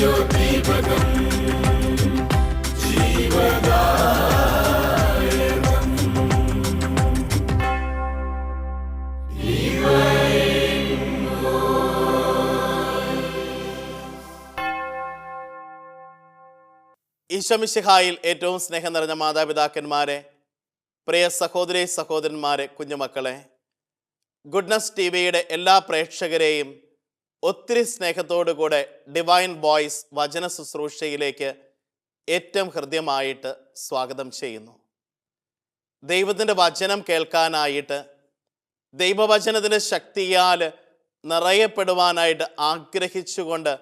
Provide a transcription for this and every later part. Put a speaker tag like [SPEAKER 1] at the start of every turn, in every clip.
[SPEAKER 1] ജ്യോതിപകം ജീവദായകം
[SPEAKER 2] ഈശോ മിശിഹായിൽ ഏറ്റവും സ്നേഹം നിറഞ്ഞ മാതാപിതാക്കന്മാരെ, പ്രിയ സഹോദരി സഹോദരന്മാരെ, കുഞ്ഞുമക്കളെ, ഗുഡ്നസ് ടി വിയുടെ എല്ലാ പ്രേക്ഷകരെയും ഒത്തിരി സ്നേഹത്തോടുകൂടെ ഡിവൈൻ വോയിസ് വചന ശുശ്രൂഷയിലേക്ക് ഏറ്റവും ഹൃദ്യമായിട്ട് സ്വാഗതം ചെയ്യുന്നു. ദൈവത്തിൻ്റെ വചനം കേൾക്കാനായിട്ട്, ദൈവവചനത്തിൻ്റെ ശക്തിയാൽ നിറയപ്പെടുവാനായിട്ട് ആഗ്രഹിച്ചുകൊണ്ട്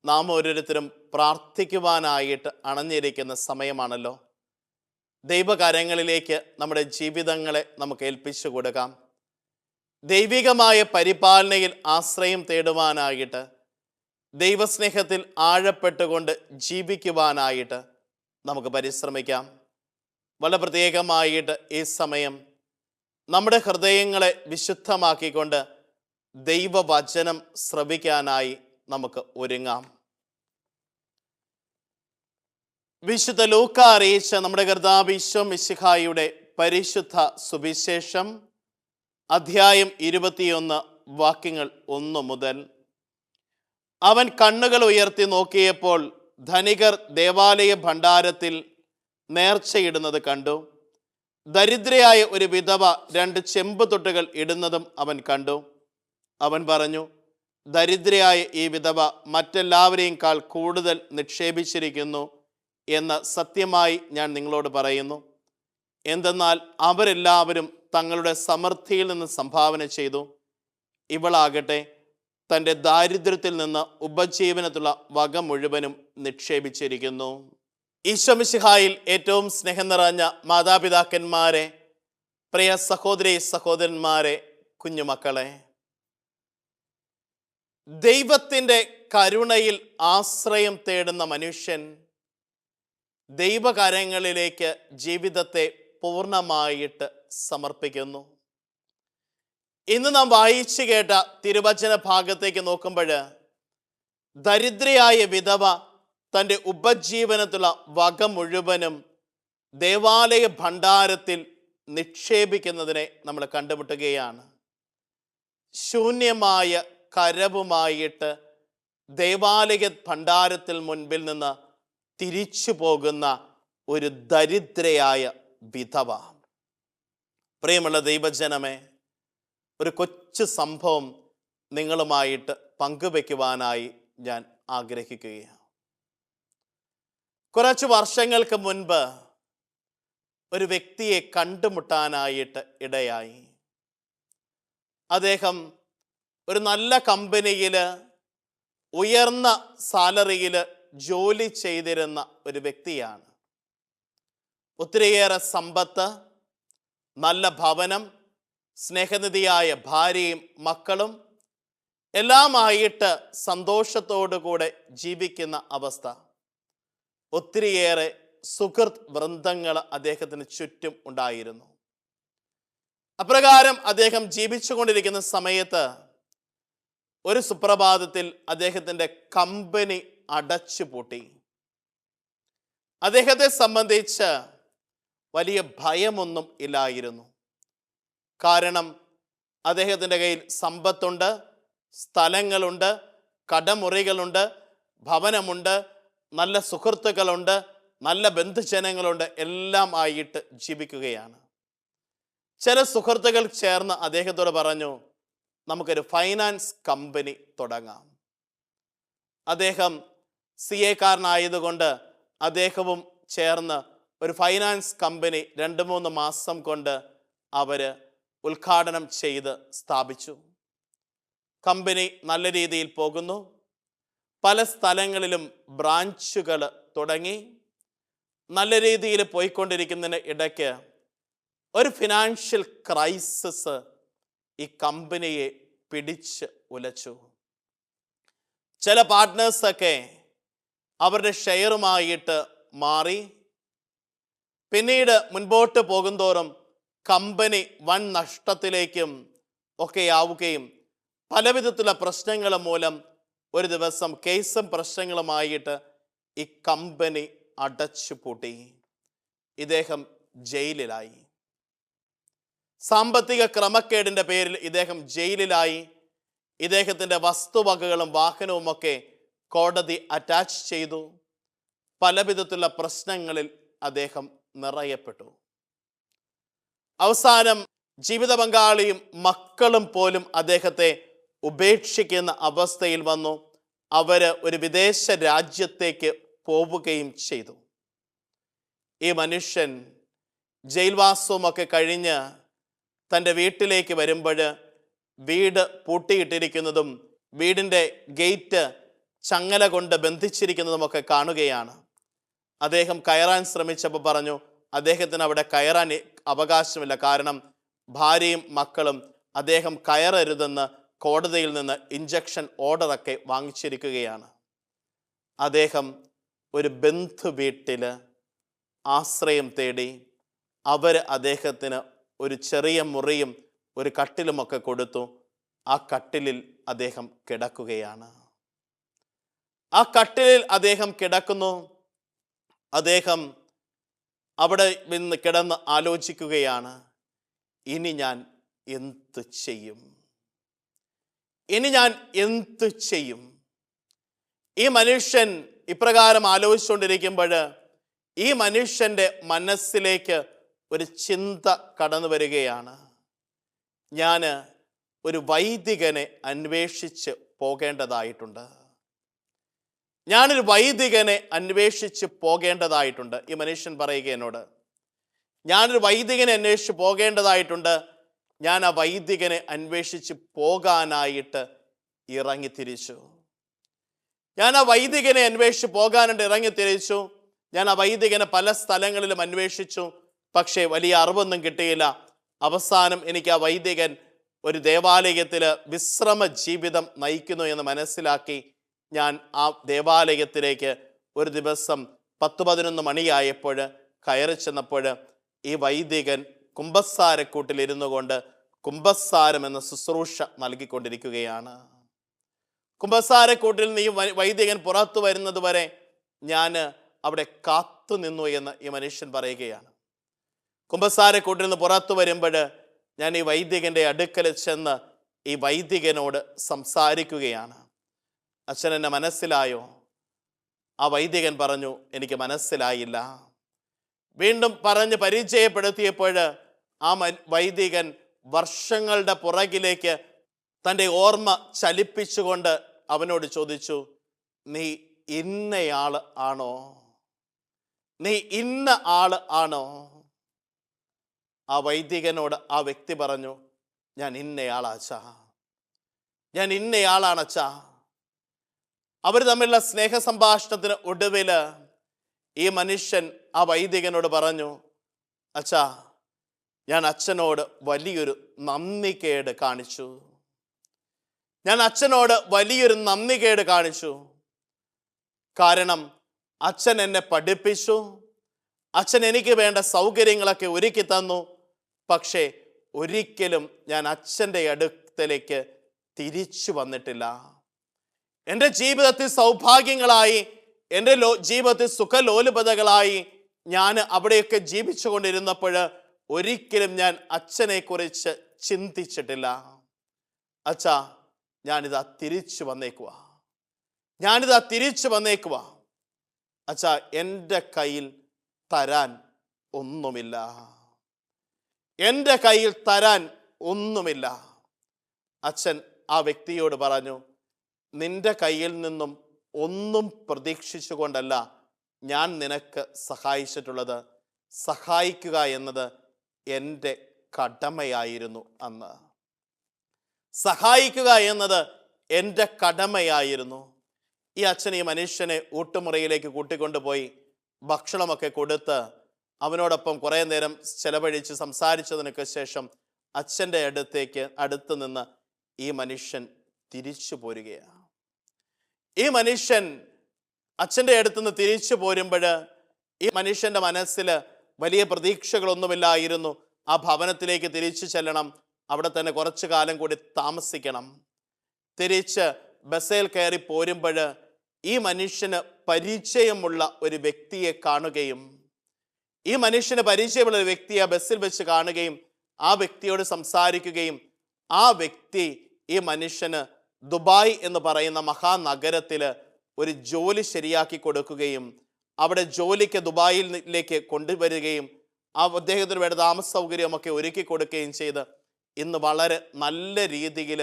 [SPEAKER 2] നാം ഓരോരുത്തരും പ്രാർത്ഥിക്കുവാനായിട്ട് അണഞ്ഞിരിക്കുന്ന സമയമാണല്ലോ. ദൈവകരങ്ങളിലേക്ക് നമ്മുടെ ജീവിതങ്ങളെ നമുക്ക് ഏൽപ്പിച്ചു കൊടുക്കാം. ദൈവികമായ പരിപാലനയിൽ ആശ്രയം തേടുവാനായിട്ട്, ദൈവസ്നേഹത്തിൽ ആഴപ്പെട്ടുകൊണ്ട് ജീവിക്കുവാനായിട്ട് നമുക്ക് പരിശ്രമിക്കാം. വളരെ പ്രത്യേകമായിട്ട് ഈ സമയം നമ്മുടെ ഹൃദയങ്ങളെ വിശുദ്ധമാക്കിക്കൊണ്ട് ദൈവവചനം ശ്രവിക്കാനായി നമുക്ക് ഒരുങ്ങാം. വിശുദ്ധ ലൂക്ക അറിയിച്ച നമ്മുടെ കർത്താവ് ഈശോ മിശിഹായുടെ പരിശുദ്ധ സുവിശേഷം അധ്യായം 21 വാക്യങ്ങൾ 1 മുതൽ. അവൻ കണ്ണുകൾ ഉയർത്തി നോക്കിയപ്പോൾ ധനികർ ദേവാലയ ഭണ്ഡാരത്തിൽ നേർച്ചയിടുന്നത് കണ്ടു. ദരിദ്രയായ ഒരു വിധവ 2 ചെമ്പ് തൊട്ടുകൾ ഇടുന്നതും അവൻ കണ്ടു. അവൻ പറഞ്ഞു, ദരിദ്രയായ ഈ വിധവ മറ്റെല്ലാവരെയുംക്കാൾ കൂടുതൽ നിക്ഷേപിച്ചിരിക്കുന്നു എന്ന് സത്യമായി ഞാൻ നിങ്ങളോട് പറയുന്നു. എന്തെന്നാൽ അവരെല്ലാവരും തങ്ങളുടെ സമൃദ്ധിയിൽ നിന്ന് സംഭാവന ചെയ്തു. ഇവളാകട്ടെ തൻ്റെ ദാരിദ്ര്യത്തിൽ നിന്ന് ഉപജീവനത്തിലുള്ള വക മുഴുവനും നിക്ഷേപിച്ചിരിക്കുന്നു. ഈശോ മിശിഹായിൽ ഏറ്റവും സ്നേഹം നിറഞ്ഞ മാതാപിതാക്കന്മാരെ, പ്രിയ സഹോദരി സഹോദരന്മാരെ, കുഞ്ഞുമക്കളെ, ദൈവത്തിൻ്റെ കരുണയിൽ ആശ്രയം തേടുന്ന മനുഷ്യൻ ദൈവകരങ്ങളിലേക്ക് ജീവിതത്തെ പൂർണ്ണമായിട്ട് സമർപ്പിക്കുന്നു. ഇന്ന് നാം വായിച്ചു കേട്ട തിരുവചന ഭാഗത്തേക്ക് നോക്കുമ്പോൾ ദരിദ്രയായ വിധവ തൻ്റെ ഉപജീവനത്തിലുള്ള വക മുഴുവനും ദേവാലയ ഭണ്ഡാരത്തിൽ നിക്ഷേപിക്കുന്നതിനെ നമ്മൾ കണ്ടുമുട്ടുകയാണ്. ശൂന്യമായ കരവുമായിട്ട് ദേവാലയ ഭണ്ഡാരത്തിൽ മുൻപിൽ നിന്ന് തിരിച്ചു പോകുന്ന ഒരു ദരിദ്രയായ വിധവ. പ്രിയമുള്ള ദൈവജനമേ, ഒരു കൊച്ചു സംഭവം നിങ്ങളുമായിട്ട് പങ്കുവെക്കുവാനായി ഞാൻ ആഗ്രഹിക്കുകയാണ്. കുറച്ച് വർഷങ്ങൾക്ക് മുൻപ് ഒരു വ്യക്തിയെ കണ്ടുമുട്ടാനായിട്ട് ഇടയായി. അദ്ദേഹം ഒരു നല്ല കമ്പനിയിൽ ഉയർന്ന സാലറിയിൽ ജോലി ചെയ്തിരുന്ന ഒരു വ്യക്തിയാണ്. ഒത്തിരിയേറെ സമ്പത്ത്, നല്ല ഭവനം, സ്നേഹനിധിയായ ഭാര്യയും മക്കളും എല്ലാമായിട്ട് സന്തോഷത്തോടുകൂടെ ജീവിക്കുന്ന അവസ്ഥ. ഒത്തിരിയേറെ സുഹൃത്ത് വൃന്ദങ്ങൾ അദ്ദേഹത്തിന് ചുറ്റും ഉണ്ടായിരുന്നു. അപ്രകാരം അദ്ദേഹം ജീവിച്ചുകൊണ്ടിരിക്കുന്ന സമയത്ത് ഒരു സുപ്രഭാതത്തിൽ അദ്ദേഹത്തിൻ്റെ കമ്പനി അടച്ചുപൂട്ടി. അദ്ദേഹത്തെ സംബന്ധിച്ച് വലിയ ഭയമൊന്നും ഇല്ലായിരുന്നു. കാരണം അദ്ദേഹത്തിൻ്റെ കയ്യിൽ സമ്പത്തുണ്ട്, സ്ഥലങ്ങളുണ്ട്, കടമുറികളുണ്ട്, ഭവനമുണ്ട്, നല്ല സുഹൃത്തുക്കളുണ്ട്, നല്ല ബന്ധുജനങ്ങളുണ്ട്, എല്ലാം ആയിട്ട് ജീവിക്കുകയാണ്. ചില സുഹൃത്തുക്കൾ ചേർന്ന് അദ്ദേഹത്തോട് പറഞ്ഞു, നമുക്കൊരു ഫൈനാൻസ് കമ്പനി തുടങ്ങാം. അദ്ദേഹം CA കാരനായതുകൊണ്ട് അദ്ദേഹവും ചേർന്ന് ഒരു ഫൈനാൻസ് കമ്പനി 2-3 മാസം കൊണ്ട് അവർ ഉദ്ഘാടനം ചെയ്ത് സ്ഥാപിച്ചു. കമ്പനി നല്ല രീതിയിൽ പോകുന്നു. പല സ്ഥലങ്ങളിലും ബ്രാഞ്ചുകൾ തുടങ്ങി. നല്ല രീതിയിൽ പോയിക്കൊണ്ടിരിക്കുന്നതിന് ഇടയ്ക്ക് ഒരു ഫിനാൻഷ്യൽ ക്രൈസിസ് ഈ കമ്പനിയെ പിടിച്ച് ഉലച്ചു. ചില പാർട്ട്നേഴ്സൊക്കെ അവരുടെ ഷെയറുമായിട്ട് മാറി. പിന്നീട് മുൻപോട്ട് പോകുന്തോറും കമ്പനി വൻ നഷ്ടത്തിലേക്കും ഒക്കെ ആവുകയും പലവിധത്തിലുള്ള പ്രശ്നങ്ങൾ മൂലം ഒരു ദിവസം കേസും പ്രശ്നങ്ങളുമായിട്ട് ഈ കമ്പനി അടച്ചു പൂട്ടി. ഇദ്ദേഹം ജയിലിലായി. സാമ്പത്തിക ക്രമക്കേടിൻ്റെ പേരിൽ ഇദ്ദേഹം ജയിലിലായി. ഇദ്ദേഹത്തിൻ്റെ വസ്തുവകകളും വാഹനവുമൊക്കെ കോടതി അറ്റാച്ച് ചെയ്തു. പലവിധത്തിലുള്ള പ്രശ്നങ്ങളിൽ അദ്ദേഹം നിറയപ്പെട്ടു. അവസാനം ജീവിത പങ്കാളിയും മക്കളും പോലും അദ്ദേഹത്തെ ഉപേക്ഷിക്കുന്ന അവസ്ഥയിൽ വന്നു. അവർ ഒരു വിദേശ രാജ്യത്തേക്ക് പോവുകയും ചെയ്തു. ഈ മനുഷ്യൻ ജയിൽവാസവുമൊക്കെ കഴിഞ്ഞ് തൻ്റെ വീട്ടിലേക്ക് വരുമ്പോൾ വീട് പൂട്ടിയിട്ടിരിക്കുന്നതും വീടിൻ്റെ ഗേറ്റ് ചങ്ങല കൊണ്ട് ബന്ധിച്ചിരിക്കുന്നതുമൊക്കെ കാണുകയാണ്. അദ്ദേഹം കയറാൻ ശ്രമിച്ചപ്പോൾ പറഞ്ഞു അദ്ദേഹത്തിന് അവിടെ കയറാൻ അവകാശമില്ല. കാരണം ഭാര്യയും മക്കളും അദ്ദേഹം കയറരുതെന്ന് കോടതിയിൽ നിന്ന് ഇഞ്ചക്ഷൻ ഓർഡറൊക്കെ വാങ്ങിച്ചിരിക്കുകയാണ്. അദ്ദേഹം ഒരു ബന്ധു വീട്ടിൽ ആശ്രയം തേടി. അവർ അദ്ദേഹത്തിന് ഒരു ചെറിയ മുറിയും ഒരു കട്ടിലുമൊക്കെ കൊടുത്തു. ആ കട്ടിലിൽ അദ്ദേഹം കിടക്കുകയാണ്. ആ കട്ടിലിൽ അദ്ദേഹം കിടക്കുന്നു. അദ്ദേഹം അവിടെ നിന്ന് കിടന്ന് ആലോചിക്കുകയാണ്, ഇനി ഞാൻ എന്ത് ചെയ്യും? ഇനി ഞാൻ എന്ത് ചെയ്യും? ഈ മനുഷ്യൻ ഇപ്രകാരം ആലോചിച്ചുകൊണ്ടിരിക്കുമ്പോൾ ഈ മനുഷ്യൻ്റെ മനസ്സിലേക്ക് ഒരു ചിന്ത കടന്നു വരികയാണ്. ഞാൻ ഒരു വൈദികനെ അന്വേഷിച്ച് പോകേണ്ടതായിട്ടുണ്ട്. ഞാനൊരു വൈദികനെ അന്വേഷിച്ച് പോകേണ്ടതായിട്ടുണ്ട്. ഈ മനുഷ്യൻ പറയുക എന്നോട്, ഞാനൊരു വൈദികനെ അന്വേഷിച്ച് പോകേണ്ടതായിട്ടുണ്ട്. ഞാൻ ആ വൈദികനെ അന്വേഷിച്ച് പോകാനായിട്ട് ഇറങ്ങിത്തിരിച്ചു. ഞാൻ ആ വൈദികനെ അന്വേഷിച്ച് പോകാനായിട്ട് ഇറങ്ങിത്തിരിച്ചു. ഞാൻ ആ വൈദികനെ പല സ്ഥലങ്ങളിലും അന്വേഷിച്ചു. പക്ഷേ വലിയ അറിവൊന്നും കിട്ടിയില്ല. അവസാനം എനിക്ക് ആ വൈദികൻ ഒരു ദേവാലയത്തിൽ വിശ്രമ ജീവിതം നയിക്കുന്നു എന്ന് മനസ്സിലാക്കി ഞാൻ ആ ദേവാലയത്തിലേക്ക് ഒരു ദിവസം 10-11 മണിയായപ്പോൾ കയറി ചെന്നപ്പോൾ ഈ വൈദികൻ കുമ്പസാരക്കൂട്ടിലിരുന്നു കൊണ്ട് കുമ്പസാരം എന്ന ശുശ്രൂഷ നൽകിക്കൊണ്ടിരിക്കുകയാണ്. കുമ്പസാരക്കൂട്ടിൽ നിന്ന് ഈ വൈദികൻ പുറത്തു വരുന്നത് വരെ ഞാൻ അവിടെ കാത്തു നിന്നു എന്ന് ഈ മനുഷ്യൻ പറയുകയാണ്. കുമ്പസാരക്കൂട്ടിൽ നിന്ന് പുറത്തു വരുമ്പോൾ ഞാൻ ഈ വൈദികൻ്റെ അടുക്കൽ ചെന്ന് ഈ വൈദികനോട് സംസാരിക്കുകയാണ്. അച്ഛൻ എന്നെ മനസ്സിലായോ? ആ വൈദികൻ പറഞ്ഞു, എനിക്ക് മനസ്സിലായില്ല. വീണ്ടും പറഞ്ഞ് പരിചയപ്പെടുത്തിയപ്പോൾ ആ വൈദികൻ വർഷങ്ങളുടെ പുറകിലേക്ക് തൻ്റെ ഓർമ്മ ചലിപ്പിച്ചുകൊണ്ട് അവനോട് ചോദിച്ചു, നീ ഇന്നയാൾ ആണോ? നീ ഇന്ന ആൾ ആണോ? ആ വൈദികനോട് ആ വ്യക്തി പറഞ്ഞു, ഞാൻ ഇന്നയാളാച്ചാ, ഞാൻ ഇന്നയാളാണച്ചാ. അവർ തമ്മിലുള്ള സ്നേഹ സംഭാഷണത്തിന് ഒടുവിൽ ഈ മനുഷ്യൻ ആ വൈദികനോട് പറഞ്ഞു, അച്ഛാ, ഞാൻ അച്ഛനോട് വലിയൊരു നന്ദികേട് കാണിച്ചു. ഞാൻ അച്ഛനോട് വലിയൊരു നന്ദികേട് കാണിച്ചു. കാരണം അച്ഛൻ എന്നെ പഠിപ്പിച്ചു, അച്ഛൻ എനിക്ക് വേണ്ട സൗകര്യങ്ങളൊക്കെ ഒരുക്കി തന്നു. പക്ഷേ ഒരിക്കലും ഞാൻ അച്ഛൻ്റെ അടുക്കലേക്ക് തിരിച്ചു വന്നിട്ടില്ല. എൻ്റെ ജീവിതത്തിൽ സൗഭാഗ്യങ്ങളായി, എൻ്റെ ജീവിതത്തിൽ സുഖലോലുപതകളായി ഞാൻ അവിടെയൊക്കെ ജീവിച്ചു കൊണ്ടിരുന്നപ്പോൾ ഒരിക്കലും ഞാൻ അച്ഛനെക്കുറിച്ച് ചിന്തിച്ചിട്ടില്ല. അച്ഛാ, ഞാനിതാ തിരിച്ചു വന്നേക്കുവാ, ഞാനിതാ തിരിച്ചു വന്നേക്കുവാ. അച്ഛാ, എൻ്റെ കയ്യിൽ തരാൻ ഒന്നുമില്ല, എൻ്റെ കയ്യിൽ തരാൻ ഒന്നുമില്ല. അച്ഛൻ ആ വ്യക്തിയോട് പറഞ്ഞു, നിന്റെ കയ്യിൽ നിന്നും ഒന്നും പ്രതീക്ഷിച്ചു കൊണ്ടല്ല ഞാൻ നിനക്ക് സഹായിച്ചിട്ടുള്ളത്. സഹായിക്കുക എന്നത് എൻ്റെ കടമയായിരുന്നു. അന്ന് സഹായിക്കുക എന്നത് എൻ്റെ കടമയായിരുന്നു. ഈ അച്ഛൻ ഈ മനുഷ്യനെ ഊട്ടുമുറിയിലേക്ക് കൂട്ടിക്കൊണ്ടുപോയി ഭക്ഷണമൊക്കെ കൊടുത്ത് അവനോടൊപ്പം കുറേ നേരം ചെലവഴിച്ച് സംസാരിച്ചതിനൊക്കെ ശേഷം അച്ഛൻ്റെ അടുത്ത് നിന്ന് ഈ മനുഷ്യൻ തിരിച്ചു പോരുകയാണ്. ഈ മനുഷ്യൻ അച്ഛൻ്റെ അടുത്തുനിന്ന് തിരിച്ചു പോരുമ്പോൾ ഈ മനുഷ്യൻ്റെ മനസ്സിൽ വലിയ പ്രതീക്ഷകളൊന്നുമില്ലായിരുന്നു. ആ ഭവനത്തിലേക്ക് തിരിച്ചു ചെല്ലണം, അവിടെ തന്നെ കുറച്ചു കാലം കൂടി താമസിക്കണം. തിരിച്ച് ബസ്സിൽ കയറി പോരുമ്പോൾ ഈ മനുഷ്യന് പരിചയമുള്ള ഒരു വ്യക്തിയെ കാണുകയും ഈ മനുഷ്യന് പരിചയമുള്ള ഒരു വ്യക്തിയെ ബസ്സിൽ വെച്ച് കാണുകയും ആ വ്യക്തിയോട് സംസാരിക്കുകയും ആ വ്യക്തി ഈ മനുഷ്യന് ദുബായ് എന്ന് പറയുന്ന മഹാനഗരത്തിൽ ഒരു ജോലി ശരിയാക്കി കൊടുക്കുകയും അവിടെ ജോലിക്ക് ദുബായിലേക്ക് കൊണ്ടുവരികയും ആ അദ്ദേഹത്തിന് വേണ്ട താമസ സൗകര്യമൊക്കെ ഒരുക്കി കൊടുക്കുകയും ചെയ്ത് ഇന്ന് വളരെ നല്ല രീതിയിൽ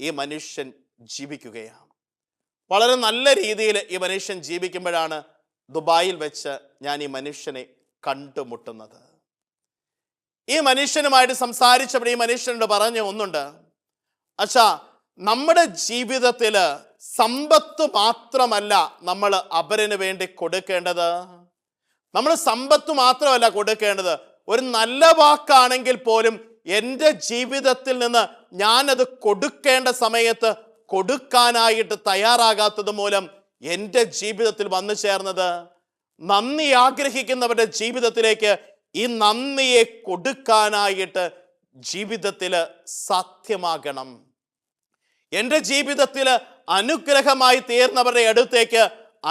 [SPEAKER 2] ഈ മനുഷ്യൻ ജീവിക്കുകയാണ്. വളരെ നല്ല രീതിയിൽ ഈ മനുഷ്യൻ ജീവിക്കുമ്പോഴാണ് ദുബായിൽ വെച്ച് ഞാൻ ഈ മനുഷ്യനെ കണ്ടുമുട്ടുന്നത്. ഈ മനുഷ്യനുമായിട്ട് സംസാരിച്ചപ്പോൾ ഈ മനുഷ്യനോട് പറഞ്ഞ ഒന്നുണ്ട്, അച്ഛാ, നമ്മുടെ ജീവിതത്തിൽ സമ്പത്ത് മാത്രമല്ല നമ്മൾ അപരന് വേണ്ടി കൊടുക്കേണ്ടത്. നമ്മൾ സമ്പത്ത് മാത്രമല്ല കൊടുക്കേണ്ടത്, ഒരു നല്ല വാക്കാണെങ്കിൽ പോലും എൻ്റെ ജീവിതത്തിൽ നിന്ന് ഞാനത് കൊടുക്കേണ്ട സമയത്ത് കൊടുക്കാനായിട്ട് തയ്യാറാകാത്തത് മൂലം എൻ്റെ ജീവിതത്തിൽ വന്നു ചേർന്നത് നന്ദി ആഗ്രഹിക്കുന്നവരുടെ ജീവിതത്തിലേക്ക് ഈ നന്ദിയെ കൊടുക്കാനായിട്ട് ജീവിതത്തിൽ സാധ്യമാകണം. എൻ്റെ ജീവിതത്തിൽ അനുഗ്രഹമായി തീർന്നവരുടെ അടുത്തേക്ക്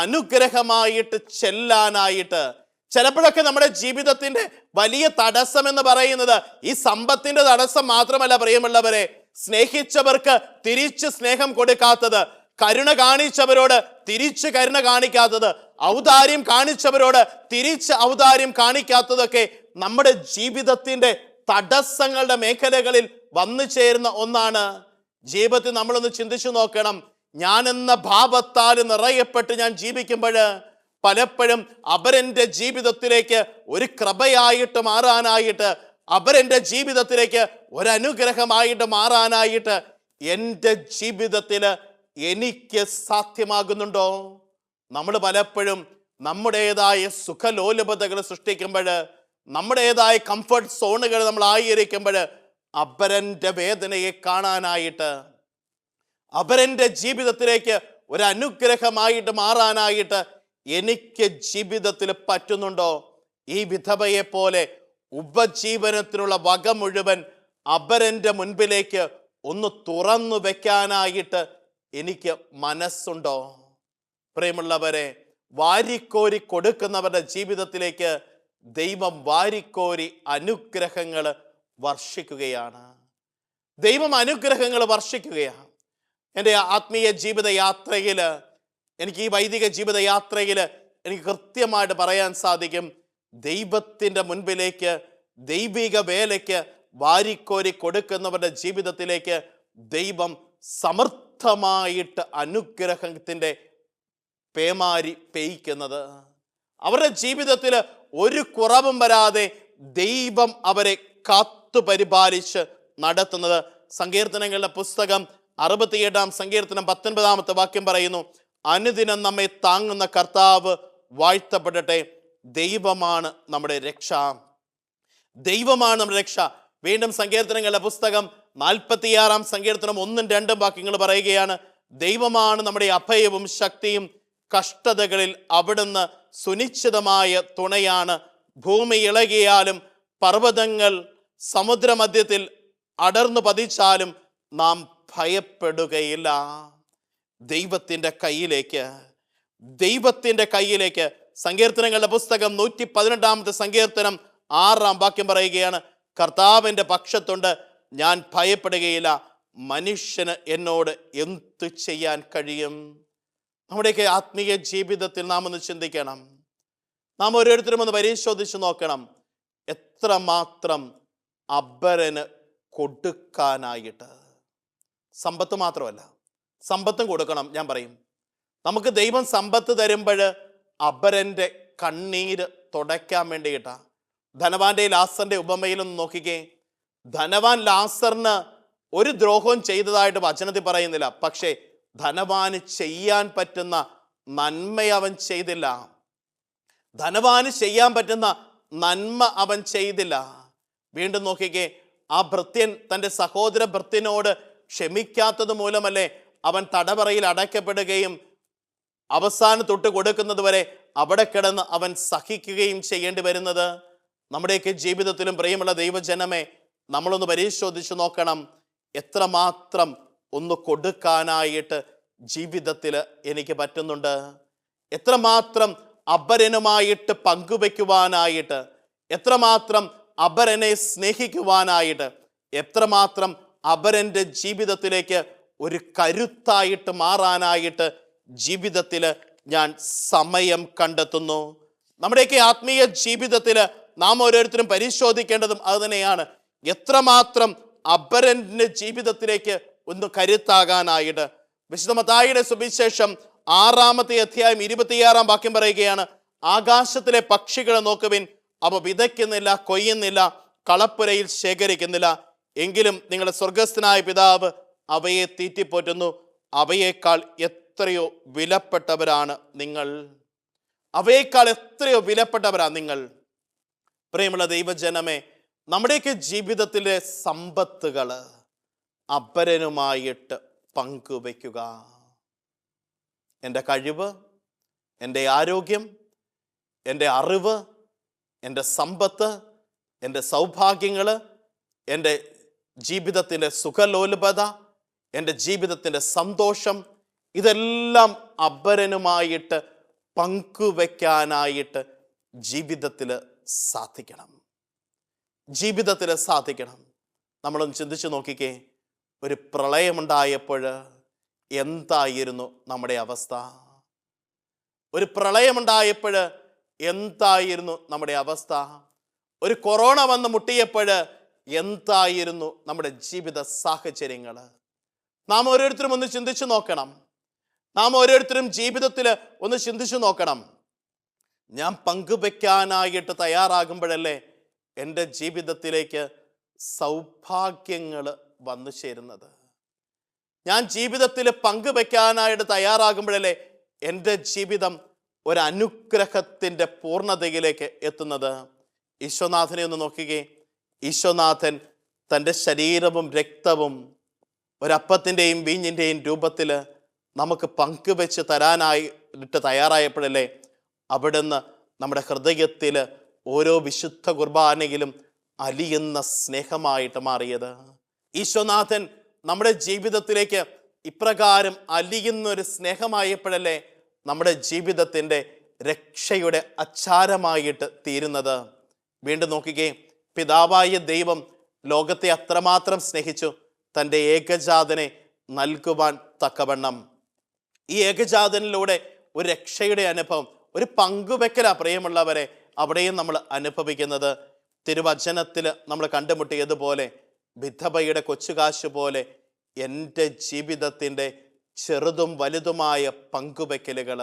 [SPEAKER 2] അനുഗ്രഹമായിട്ട് ചെല്ലാനായിട്ട് ചിലപ്പോഴൊക്കെ നമ്മുടെ ജീവിതത്തിന്റെ വലിയ തടസ്സം എന്ന് പറയുന്നത് ഈ സമ്പത്തിന്റെ തടസ്സം മാത്രമല്ല പ്രിയമുള്ളവരെ, സ്നേഹിച്ചവർക്ക് തിരിച്ച് സ്നേഹം കൊടുക്കാത്തത്, കരുണ കാണിച്ചവരോട് തിരിച്ച് കരുണ കാണിക്കാത്തത്, ഔദാര്യം കാണിച്ചവരോട് തിരിച്ച് ഔദാര്യം കാണിക്കാത്തതൊക്കെ നമ്മുടെ ജീവിതത്തിന്റെ തടസ്സങ്ങളുടെ മേഖലകളിൽ വന്നു ചേരുന്ന ഒന്നാണ്. ജീവിതത്തിൽ നമ്മളൊന്ന് ചിന്തിച്ചു നോക്കണം. ഞാനെന്ന ഭാവത്താൽ നിറയപ്പെട്ട് ഞാൻ ജീവിക്കുമ്പോൾ പലപ്പോഴും അവരെൻ്റെ ജീവിതത്തിലേക്ക് ഒരു കൃപയായിട്ട് മാറാനായിട്ട്, അവരെൻ്റെ ജീവിതത്തിലേക്ക് ഒരനുഗ്രഹമായിട്ട് മാറാനായിട്ട് എൻ്റെ ജീവിതത്തിൽ എനിക്ക് സാധ്യമാകുന്നുണ്ടോ? നമ്മൾ പലപ്പോഴും നമ്മുടേതായ സുഖലോലുപതകൾ സൃഷ്ടിക്കുമ്പോൾ, നമ്മുടേതായ കംഫർട്ട് സോണുകൾ നമ്മൾ ആയിരിക്കുമ്പോൾ അപരൻ്റെ വേദനയെ കാണാനായിട്ട്, അപരൻ്റെ ജീവിതത്തിലേക്ക് ഒരു അനുഗ്രഹമായിട്ട് മാറാനായിട്ട് എനിക്ക് ജീവിതത്തിൽ പറ്റുന്നുണ്ടോ? ഈ വിധവയെ പോലെ ഉപജീവനത്തിനുള്ള വക മുഴുവൻ അപരൻ്റെ മുൻപിലേക്ക് ഒന്ന് തുറന്നു വെക്കാനായിട്ട് എനിക്ക് മനസ്സുണ്ടോ? പ്രിയമുള്ളവരെ, വാരിക്കോരി കൊടുക്കുന്നവരുടെ ജീവിതത്തിലേക്ക് ദൈവം വാരിക്കോരി അനുഗ്രഹങ്ങൾ വർഷിക്കുകയാണ്. ദൈവം അനുഗ്രഹങ്ങൾ വർഷിക്കുകയാണ്. എൻ്റെ ആത്മീയ ജീവിത യാത്രയിൽ, എനിക്ക് ഈ വൈദിക ജീവിത യാത്രയിൽ എനിക്ക് കൃത്യമായിട്ട് പറയാൻ സാധിക്കും, ദൈവത്തിൻ്റെ മുൻപിലേക്ക് ദൈവിക വേലയ്ക്ക് വാരിക്കോരി കൊടുക്കുന്നവരുടെ ജീവിതത്തിലേക്ക് ദൈവം സമർത്ഥമായിട്ട് അനുഗ്രഹത്തിൻ്റെ പേമാരി പെയ്ക്കുന്നത്, അവരുടെ ജീവിതത്തിൽ ഒരു കുറവും വരാതെ ദൈവം അവരെ കാത്തു പരിപാലിച്ച് നടത്തുന്നത്. സങ്കീർത്തനങ്ങളുടെ പുസ്തകം 67-ാം സങ്കീർത്തനം 19-ാമത്തെ വാക്യം പറയുന്നു, അനുദിനം നമ്മെ താങ്ങുന്ന കർത്താവ് വാഴ്ത്തപ്പെടട്ടെ, ദൈവമാണ് നമ്മുടെ രക്ഷ, ദൈവമാണ് നമ്മുടെ രക്ഷ. വീണ്ടും സങ്കീർത്തനങ്ങളുടെ പുസ്തകം 46-ാം സങ്കീർത്തനം 1-2 വാക്യങ്ങൾ പറയുകയാണ്, ദൈവമാണ് നമ്മുടെ അഭയവും ശക്തിയും, കഷ്ടതകളിൽ അവിടുന്ന് സുനിശ്ചിതമായ തുണയാണ്, ഭൂമി ഇളകിയാലും പർവ്വതങ്ങൾ സമുദ്രമധ്യത്തിൽ അടർന്നു പതിച്ചാലും നാം ഭയപ്പെടുകയില്ല. ദൈവത്തിൻ്റെ കയ്യിലേക്ക്, ദൈവത്തിൻ്റെ കയ്യിലേക്ക്. സങ്കീർത്തനങ്ങളുടെ പുസ്തകം 118-ാമത്തെ സങ്കീർത്തനം 6-ാം വാക്യം പറയുകയാണ്, കർത്താവിൻ്റെ പക്ഷത്തുണ്ട്, ഞാൻ ഭയപ്പെടുകയില്ല, മനുഷ്യന് എന്നോട് എന്തു ചെയ്യാൻ കഴിയും? നമ്മുടെയൊക്കെ ആത്മീയ ജീവിതത്തിൽ നാം ഒന്ന് ചിന്തിക്കണം. നാം ഓരോരുത്തരും ഒന്ന് പരിശോധിച്ച് നോക്കണം, എത്രമാത്രം അപരന് കൊടുക്കാനായിട്ട്. സമ്പത്ത് മാത്രമല്ല, സമ്പത്തും കൊടുക്കണം. ഞാൻ പറയും, നമുക്ക് ദൈവം സമ്പത്ത് തരുമ്പോൾ അപരൻ്റെ കണ്ണീര് തുടയ്ക്കാൻ വേണ്ടിയിട്ടാ. ധനവാന്റെ ലാസറിന്റെ ഉപമയിലൊന്ന് നോക്കിക്കേ. ധനവാൻ ലാസറിന് ഒരു ദ്രോഹവും ചെയ്തതായിട്ട് വചനത്തിൽ പറയുന്നില്ല, പക്ഷേ ധനവാന് ചെയ്യാൻ പറ്റുന്ന നന്മ അവൻ ചെയ്തില്ല. ധനവാന് ചെയ്യാൻ പറ്റുന്ന നന്മ അവൻ ചെയ്തില്ല. വീണ്ടും നോക്കിക്കേ, ആ ഭൃത്യൻ തൻ്റെ സഹോദര ഭൃത്യനോട് ക്ഷമിക്കാത്തത് മൂലമല്ലേ അവൻ തടവറയിൽ അടയ്ക്കപ്പെടുകയും അവസാനം തൊട്ട് കൊടുക്കുന്നത് വരെ അവിടെ കിടന്ന് അവൻ സഹിക്കുകയും ചെയ്യേണ്ടി വരുന്നത്. നമ്മുടെയൊക്കെ ജീവിതത്തിലും പ്രിയമുള്ള ദൈവജനമേ, നമ്മളൊന്ന് പരിശോധിച്ച് നോക്കണം, എത്രമാത്രം ഒന്ന് കൊടുക്കാനായിട്ട് ജീവിതത്തിൽ എനിക്ക് പറ്റുന്നുണ്ട്? എത്രമാത്രം അപരനുമായിട്ട് പങ്കുവെക്കുവാനായിട്ട്, എത്രമാത്രം അപരനെ സ്നേഹിക്കുവാനായിട്ട്, എത്രമാത്രം അപരൻ്റെ ജീവിതത്തിലേക്ക് ഒരു കരുത്തായിട്ട് മാറാനായിട്ട് ജീവിതത്തിൽ ഞാൻ സമയം കണ്ടെത്തുന്നു? നമ്മുടെയൊക്കെ ആത്മീയ ജീവിതത്തിൽ നാം ഓരോരുത്തരും പരിശോധിക്കേണ്ടതും അത് തന്നെയാണ്. എത്രമാത്രം അപരൻ്റെ ജീവിതത്തിലേക്ക് ഒന്ന് കരുത്താകാനായിട്ട്. വിശുദ്ധ മത്തായിയുടെ സുവിശേഷം 6-ാമത്തെ അധ്യായം 26-ാം വാക്യം പറയുകയാണ്, ആകാശത്തിലെ പക്ഷികളെ നോക്കുവിൻ, അവ വിതയ്ക്കുന്നില്ല, കൊയ്യുന്നില്ല, കളപ്പുരയിൽ ശേഖരിക്കുന്നില്ല, എങ്കിലും നിങ്ങളുടെ സ്വർഗസ്ഥനായ പിതാവ് അവയെ തീറ്റിപ്പോറ്റുന്നു. അവയേക്കാൾ എത്രയോ വിലപ്പെട്ടവരാണ് നിങ്ങൾ. അവയേക്കാൾ എത്രയോ വിലപ്പെട്ടവരാണ് നിങ്ങൾ. പ്രിയമുള്ള ദൈവജനമേ, നമ്മുടെയൊക്കെ ജീവിതത്തിലെ സമ്പത്തുകൾ അപരനുമായിട്ട് പങ്കുവയ്ക്കുക. എൻ്റെ കഴിവ്, എൻ്റെ ആരോഗ്യം, എൻ്റെ അറിവ്, എൻ്റെ സമ്പത്ത്, എൻ്റെ സൗഭാഗ്യങ്ങൾ, എൻ്റെ ജീവിതത്തിൻ്റെ സുഖലോലുപത, എൻ്റെ ജീവിതത്തിൻ്റെ സന്തോഷം, ഇതെല്ലാം അപരനുമായിട്ട് പങ്കുവെക്കാനായിട്ട് ജീവിതത്തിൽ സാധിക്കണം. ജീവിതത്തിൽ സാധിക്കണം. നമ്മളൊന്ന് ചിന്തിച്ചു നോക്കിക്കേ, ഒരു പ്രളയമുണ്ടായപ്പോൾ എന്തായിരുന്നു നമ്മുടെ അവസ്ഥ? ഒരു പ്രളയമുണ്ടായപ്പോൾ എന്തായിരുന്നു നമ്മുടെ അവസ്ഥ? ഒരു കൊറോണ വന്ന് മുട്ടിയപ്പോൾ എന്തായിരുന്നു നമ്മുടെ ജീവിത സാഹചര്യങ്ങൾ? നാം ഓരോരുത്തരും ഒന്ന് ചിന്തിച്ചു നോക്കണം. നാം ഓരോരുത്തരും ജീവിതത്തിൽ ഒന്ന് ചിന്തിച്ചു നോക്കണം. ഞാൻ പങ്കുവെക്കാനായിട്ട് തയ്യാറാകുമ്പോഴല്ലേ എൻ്റെ ജീവിതത്തിലേക്ക് സൗഭാഗ്യങ്ങൾ വന്നു ചേരുന്നത്. ഞാൻ ജീവിതത്തിൽ പങ്കുവെക്കാനായിട്ട് തയ്യാറാകുമ്പോഴല്ലേ എൻ്റെ ജീവിതം ഒരനുഗ്രഹത്തിൻ്റെ പൂർണ്ണതയിലേക്ക് എത്തുന്നത്. ഈശോനാഥനെ ഒന്ന് നോക്കുകയെ. ഈശോനാഥൻ തൻ്റെ ശരീരവും രക്തവും ഒരപ്പത്തിൻ്റെയും വീഞ്ഞിൻ്റെയും രൂപത്തിൽ നമുക്ക് പങ്കുവെച്ച് തരാനായിട്ട് തയ്യാറായപ്പോഴല്ലേ അവിടുന്ന് നമ്മുടെ ഹൃദയത്തിൽ ഓരോ വിശുദ്ധ കുർബാനയിലും അലിയുന്ന സ്നേഹമായിട്ട് മാറിയത്. ഈശോനാഥൻ നമ്മുടെ ജീവിതത്തിലേക്ക് ഇപ്രകാരം അലിയുന്നൊരു സ്നേഹമായപ്പോഴല്ലേ നമ്മുടെ ജീവിതത്തിൻ്റെ രക്ഷയുടെ അച്ചാരമായിട്ട് തീരുന്നത്. വീണ്ടും നോക്കുകയെ, പിതാവായ ദൈവം ലോകത്തെ അത്രമാത്രം സ്നേഹിച്ചു തൻ്റെ ഏകജാതനെ നൽകുവാൻ തക്കവണ്ണം. ഈ ഏകജാതനിലൂടെ ഒരു രക്ഷയുടെ അനുഭവം, ഒരു പങ്കുവെക്കലാ പ്രിയമുള്ളവരെ അവിടെയും നമ്മൾ അനുഭവിക്കുന്നത്. തിരുവചനത്തിൽ നമ്മൾ കണ്ടുമുട്ടിയതുപോലെ വിധവയുടെ കൊച്ചുകാശ് പോലെ എൻ്റെ ജീവിതത്തിൻ്റെ ചെറുതും വലുതുമായ പങ്കുവെക്കലുകൾ,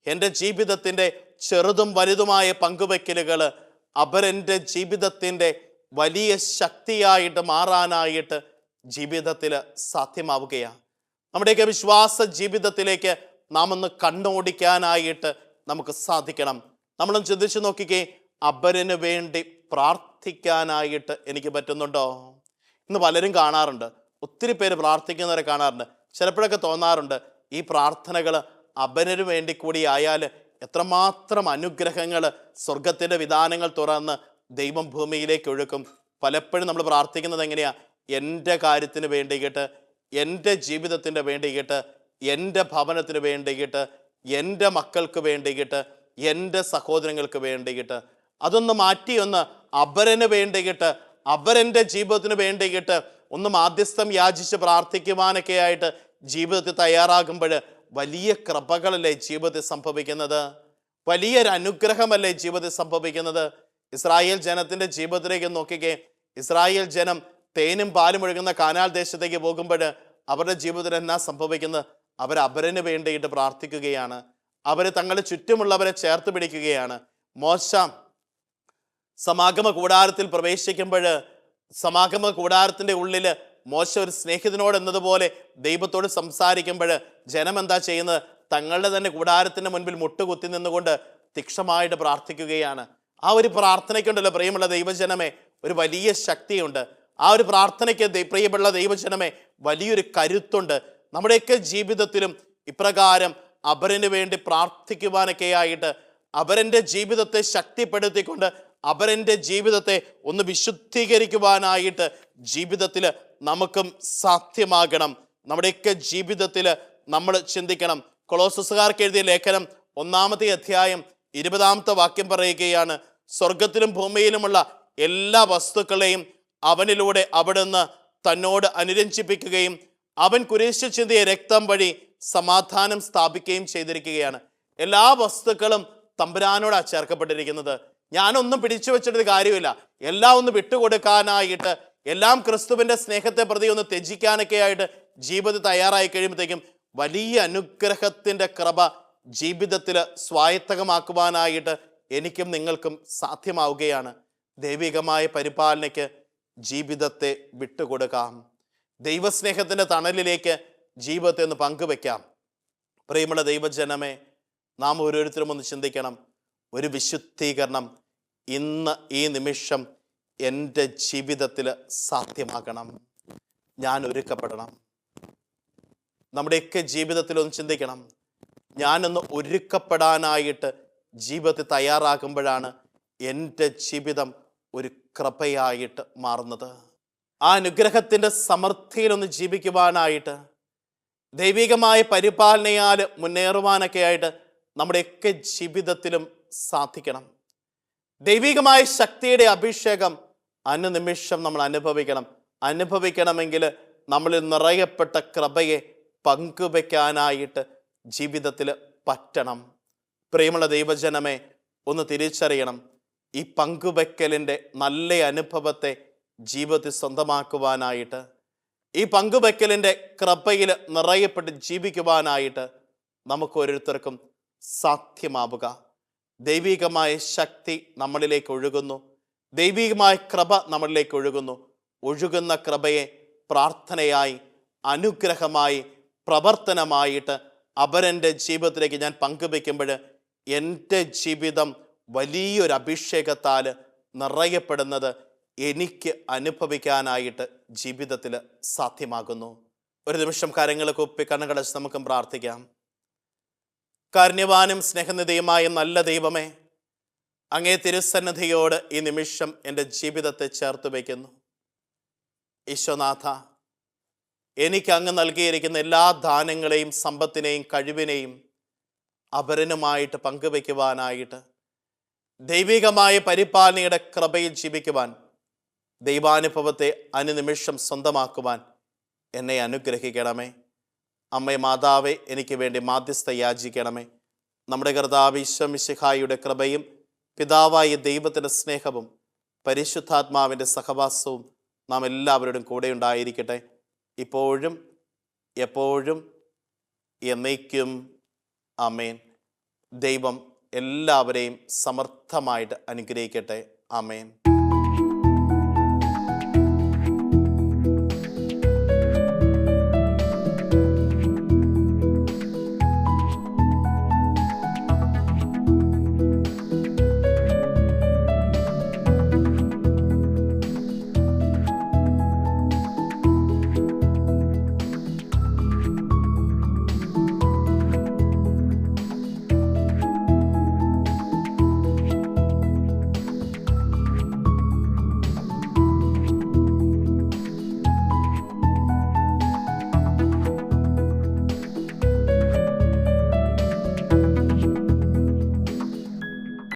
[SPEAKER 2] എൻ്റെ ജീവിതത്തിൻ്റെ ചെറുതും വലുതുമായ പങ്കുവെക്കലുകൾ അപരൻ്റെ ജീവിതത്തിൻ്റെ വലിയ ശക്തിയായിട്ട് മാറാനായിട്ട് ജീവിതത്തിൽ സാധ്യമാവുകയാണ്. നമ്മുടെയൊക്കെ വിശ്വാസ ജീവിതത്തിലേക്ക് നാം ഒന്ന് കണ്ണോടിക്കാനായിട്ട് നമുക്ക് സാധിക്കണം. നമ്മളൊന്ന് ചിന്തിച്ചു നോക്കിക്കേ, അപരന് വേണ്ടി പ്രാർത്ഥിക്കാനായിട്ട് എനിക്ക് പറ്റുന്നുണ്ടോ? ഇന്ന് പലരും കാണാറുണ്ട്, ഒത്തിരി പേര് പ്രാർത്ഥിക്കുന്നവരെ കാണാറുണ്ട്. ചിലപ്പോഴൊക്കെ തോന്നാറുണ്ട്, ഈ പ്രാർത്ഥനകൾ അപരന് വേണ്ടി കൂടി ആയാൽ എത്രമാത്രം അനുഗ്രഹങ്ങൾ, സ്വർഗത്തിൻ്റെ വിധാനങ്ങൾ തുറന്ന് ദൈവം ഭൂമിയിലേക്ക് ഒഴുക്കും. പലപ്പോഴും നമ്മൾ പ്രാർത്ഥിക്കുന്നത് എങ്ങനെയാ? എൻ്റെ കാര്യത്തിന് വേണ്ടിയിട്ട്, എൻ്റെ ജീവിതത്തിന് വേണ്ടിയിട്ട്, എൻ്റെ ഭവനത്തിന് വേണ്ടിയിട്ട്, എൻ്റെ മക്കൾക്ക് വേണ്ടിയിട്ട്, എൻ്റെ സഹോദരങ്ങൾക്ക് വേണ്ടിയിട്ട്. അതൊന്ന് മാറ്റിയൊന്ന് അപരന് വേണ്ടിയിട്ട്, അപരൻ്റെ ജീവിതത്തിന് വേണ്ടിയിട്ട് ഒന്ന് മാധ്യസ്ഥം യാചിച്ച് പ്രാർത്ഥിക്കുവാനൊക്കെ ആയിട്ട് ജീവിതത്തിൽ തയ്യാറാകുമ്പോൾ വലിയ കൃപകളല്ലേ ജീവിതത്തിൽ സംഭവിക്കുന്നത്? വലിയൊരു അനുഗ്രഹമല്ലേ ജീവിതത്തിൽ സംഭവിക്കുന്നത്? ഇസ്രായേൽ ജനത്തിൻ്റെ ജീവിതത്തിലേക്ക് നോക്കിക്കേ. ഇസ്രായേൽ ജനം തേനും പാലും ഒഴുകുന്ന കാനാൽ ദേശത്തേക്ക് പോകുമ്പോൾ അവരുടെ ജീവിതത്തിൽ എന്നാ സംഭവിക്കുന്നത്? അവർ അപരന് വേണ്ടിയിട്ട് പ്രാർത്ഥിക്കുകയാണ്. അവർ തങ്ങളുടെ ചുറ്റുമുള്ളവരെ ചേർത്ത് പിടിക്കുകയാണ്. മോശ സമാഗമ കൂടാരത്തിൽ പ്രവേശിക്കുമ്പോൾ സമാഗമ കൂടാരത്തിൻ്റെ ഉള്ളിൽ മോശ ഒരു സ്നേഹിതനോട് എന്നതുപോലെ ദൈവത്തോട് സംസാരിക്കുമ്പോൾ ജനം എന്താ ചെയ്യുന്നത്? തങ്ങളുടെ തന്നെ കൂടാരത്തിൻ്റെ മുൻപിൽ മുട്ടുകുത്തി നിന്നുകൊണ്ട് തീക്ഷണമായിട്ട് പ്രാർത്ഥിക്കുകയാണ്. ആ ഒരു പ്രാർത്ഥനയ്ക്കുണ്ടല്ലോ പ്രിയമുള്ള ദൈവജനമേ ഒരു വലിയ ശക്തിയുണ്ട്. ആ ഒരു പ്രാർത്ഥനയ്ക്ക് പ്രിയമുള്ള ദൈവജനമേ വലിയൊരു കരുത്തുണ്ട്. നമ്മുടെയൊക്കെ ജീവിതത്തിലും ഇപ്രകാരം അപരന് വേണ്ടി പ്രാർത്ഥിക്കുവാനൊക്കെ ആയിട്ട്, അപരൻ്റെ ജീവിതത്തെ ശക്തിപ്പെടുത്തിക്കൊണ്ട് അപരൻ്റെ ജീവിതത്തെ ഒന്ന് വിശുദ്ധീകരിക്കുവാനായിട്ട് ജീവിതത്തിൽ നമുക്കും സാധ്യമാകണം. നമ്മുടെയൊക്കെ ജീവിതത്തിൽ നമ്മൾ ചിന്തിക്കണം. കൊളോസസുകാർക്ക് എഴുതിയ ലേഖനം 1-ാമത്തെ അധ്യായം 20-ാമത്തെ വാക്യം പറയുകയാണ്, സ്വർഗത്തിലും ഭൂമിയിലുമുള്ള എല്ലാ വസ്തുക്കളെയും അവനിലൂടെ അവിടുന്ന് തന്നോട് അനുരഞ്ജിപ്പിക്കുകയും അവൻ കുരിശിൽ ചിന്തിയ രക്തം വഴി സമാധാനം സ്ഥാപിക്കുകയും ചെയ്തിരിക്കുകയാണ്. എല്ലാ വസ്തുക്കളും തമ്പുരാനോടാണ് ചേർക്കപ്പെട്ടിരിക്കുന്നത്. ഞാനൊന്നും പിടിച്ചു വെച്ചിട്ട് കാര്യമില്ല. എല്ലാം ഒന്ന് വിട്ടുകൊടുക്കാനായിട്ട്, എല്ലാം ക്രിസ്തുവിൻ്റെ സ്നേഹത്തെ പ്രതി ഒന്ന് ത്യജിക്കാനൊക്കെ ആയിട്ട് ജീവിതം തയ്യാറായി കഴിയുമ്പോഴത്തേക്കും വലിയ അനുഗ്രഹത്തിൻ്റെ കൃപ ജീവിതത്തിൽ സ്വായത്തകമാക്കുവാനായിട്ട് എനിക്കും നിങ്ങൾക്കും സാധ്യമാവുകയാണ്. ദൈവികമായ പരിപാലനയ്ക്ക് ജീവിതത്തെ വിട്ടുകൊടുക്കാം. ദൈവസ്നേഹത്തിൻ്റെ തണലിലേക്ക് ജീവിതത്തെ ഒന്ന് പങ്കുവെക്കാം. പ്രിയമുള്ള ദൈവജനമേ, നാം ഓരോരുത്തരും ഒന്ന് ചിന്തിക്കണം. ഒരു വിശുദ്ധീകരണം ഇന്ന് ഈ നിമിഷം എൻ്റെ ജീവിതത്തിൽ സാധ്യമാക്കണം. ഞാൻ ഒരുക്കപ്പെടണം. നമ്മുടെയൊക്കെ ജീവിതത്തിൽ ഒന്ന് ചിന്തിക്കണം. ഞാനൊന്ന് ഒരുക്കപ്പെടാനായിട്ട് ജീവിതത്തിൽ തയ്യാറാകുമ്പോഴാണ് എൻ്റെ ജീവിതം ഒരു കൃപയായിട്ട് മാറുന്നത്. ആ അനുഗ്രഹത്തിൻ്റെ സമൃദ്ധിയിലൊന്ന് ജീവിക്കുവാനായിട്ട്, ദൈവികമായ പരിപാലനയാൽ മുന്നേറുവാനൊക്കെ ആയിട്ട് നമ്മുടെയൊക്കെ ജീവിതത്തിലും സാധിക്കണം. ദൈവികമായ ശക്തിയുടെ അഭിഷേകം അനുനിമിഷം നമ്മൾ അനുഭവിക്കണമെങ്കിൽ നമ്മളിൽ നിറയപ്പെട്ട കൃപയെ പങ്കുവെക്കാനായിട്ട് ജീവിതത്തിൽ പറ്റണം. പ്രിയമുള്ള ദൈവജനമേ, ഒന്ന് തിരിച്ചറിയണം. ഈ പങ്കുവെക്കലിൻ്റെ നല്ല അനുഭവത്തെ ജീവിതത്തിൽ സ്വന്തമാക്കുവാനായിട്ട്, ഈ പങ്കുവെക്കലിൻ്റെ കൃപയിൽ നിറയപ്പെട്ട് ജീവിക്കുവാനായിട്ട് നമുക്ക് ഓരോരുത്തർക്കും സാധ്യമാവുക. ദൈവികമായ ശക്തി നമ്മളിലേക്ക് ഒഴുകുന്നു. ദൈവികമായ കൃപ നമ്മളിലേക്ക് ഒഴുകുന്നു. ഒഴുകുന്ന കൃപയെ പ്രാർത്ഥനയായി, അനുഗ്രഹമായി, പ്രവർത്തനമായിട്ട് അപരൻ്റെ ജീവിതത്തിലേക്ക് ഞാൻ പങ്കുവെക്കുമ്പോൾ എൻ്റെ ജീവിതം വലിയൊരു അഭിഷേകത്താൽ നിറയപ്പെടുന്നത് എനിക്ക് അനുഭവിക്കാനായിട്ട് ജീവിതത്തിൽ സാധ്യമാകുന്നു. ഒരു നിമിഷം കാര്യങ്ങൾ കുപ്പി കണ്ണുകളച്ച് നമുക്കും പ്രാർത്ഥിക്കാം. കാരുണ്യവാനും സ്നേഹനിധിയുമായ നല്ല ദൈവമേ, അങ്ങേ തിരുസന്നിധിയോട് ഈ നിമിഷം എൻ്റെ ജീവിതത്തെ ചേർത്ത് വയ്ക്കുന്നു. ഈശോനാഥ, എനിക്ക് അങ്ങ് നൽകിയിരിക്കുന്ന എല്ലാ ദാനങ്ങളെയും സമ്പത്തിനെയും കഴിവിനെയും അപരനുമായിട്ട് പങ്കുവയ്ക്കുവാനായിട്ട്, ദൈവികമായ പരിപാലനയുടെ കൃപയിൽ ജീവിക്കുവാൻ, ദൈവാനുഭവത്തെ അനുനിമിഷം സ്വന്തമാക്കുവാൻ എന്നെ അനുഗ്രഹിക്കണമേ. അമ്മേ മാതാവേ, എനിക്ക് വേണ്ടി മാധ്യസ്ഥ യാചിക്കണമേ. നമ്മുടെ കർത്താവ് ഈശോ മിശിഹായുടെ കൃപയും പിതാവായ ദൈവത്തിൻ്റെ സ്നേഹവും പരിശുദ്ധാത്മാവിൻ്റെ സഹവാസവും നാം എല്ലാവരോടും കൂടെ ഉണ്ടായിരിക്കട്ടെ, ഇപ്പോഴും എപ്പോഴും എന്നേക്കും. ആമേൻ. ദൈവം എല്ലാവരെയും സമർത്ഥമായിട്ട് അനുഗ്രഹിക്കട്ടെ. ആമേൻ.